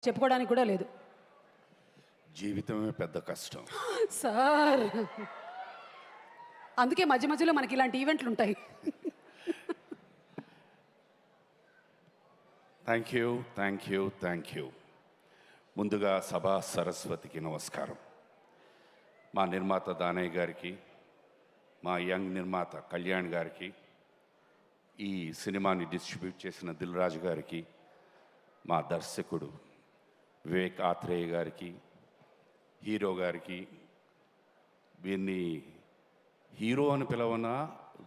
చెప్పుకోవడానికి కూడా లేదు. జీవితమే పెద్ద కష్టం సార్, అందుకే మధ్య మధ్యలో మనకి ఇలాంటి ఈవెంట్లు ఉంటాయి. Thank you. ముందుగా సభా సరస్వతికి నమస్కారం. మా నిర్మాత దానయ్య గారికి, మా యంగ్ నిర్మాత కళ్యాణ్ గారికి, ఈ సినిమాని డిస్ట్రిబ్యూట్ చేసిన దిల్ రాజు గారికి, మా దర్శకుడు వివేక్ ఆత్రేయ గారికి, హీరో గారికి, వీరిని హీరో అని పిలవనా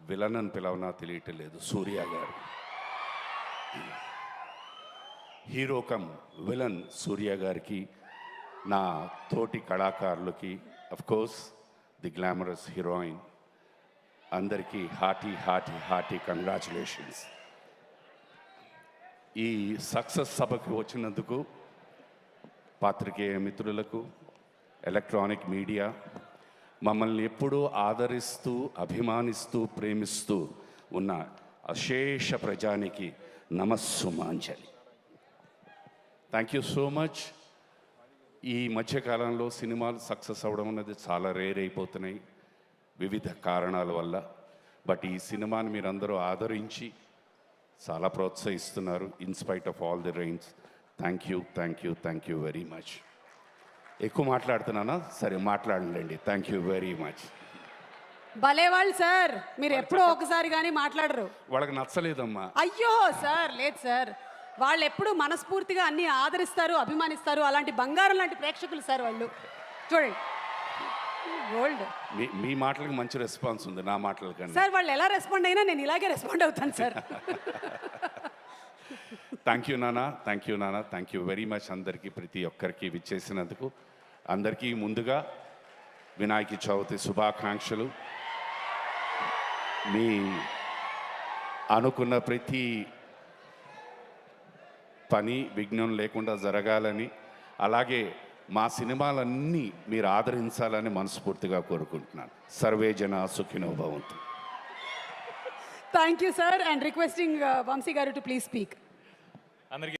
విలన్ అని పిలవనా తెలియటం లేదు, సూర్య గారు. హీరో కమ్ విలన్ సూర్య గారికి, నా తోటి కళాకారులకి, కోర్స్ ది గ్లామరస్ హీరోయిన్ అందరికీ హార్టీ కంగ్రాచులేషన్స్. ఈ సక్సెస్ సభకు వచ్చినందుకు పాత్రికేయ మిత్రులకు, ఎలక్ట్రానిక్ మీడియా, మమ్మల్ని ఎప్పుడూ ఆదరిస్తూ అభిమానిస్తూ ప్రేమిస్తూ ఉన్న అశేష ప్రజానికి నమస్సుమాంజలి. Thank you so much. ఈ మధ్యకాలంలో సినిమాలు సక్సెస్ అవ్వడం అన్నది చాలా రేర్ అయిపోతున్నాయి వివిధ కారణాల వల్ల. బట్ ఈ సినిమాని మీరందరూ ఆదరించి చాలా ప్రోత్సహిస్తున్నారు. In spite of all the rains. Thank you very much. ఎక్కువ మాట్లాడుతున్నానా? సరే మాట్లాడండి. Thank you very much. భలేవాళ్ళు సార్, మీరు ఎప్పుడో ఒకసారి కానీ మాట్లాడరు. వాళ్ళకి నచ్చలేదమ్మా. అయ్యో సార్, లేదు సార్, వాళ్ళు ఎప్పుడు మనస్ఫూర్తిగా అన్ని ఆదరిస్తారు, అభిమానిస్తారు. అలాంటి బంగారం లాంటి ప్రేక్షకులు సార్ వాళ్ళు. చూడండి, గోల్డ్. మీ మాటలకు మంచి రెస్పాన్స్ ఉంది, నా మాటల కన్నా. సార్ వాళ్ళు ఎలా రెస్పాండ్ అయినా నేను ఇలాగే రెస్పాండ్ అవుతాను సార్. థ్యాంక్ యూ నాన్న. Thank you very much. అందరికీ, ప్రతి ఒక్కరికి విచ్చేసినందుకు అందరికీ ముందుగా వినాయక చవితి శుభాకాంక్షలు. మీ అనుకున్న ప్రతి పని విఘ్నం లేకుండా జరగాలని, అలాగే మా సినిమాలన్నీ మీరు ఆదరించాలని మనస్ఫూర్తిగా కోరుకుంటున్నాను. సర్వే జన సుఖినో భవంతు. Thank you sir, and requesting Vamshi గారు టు ప్లీజ్ స్పీక్.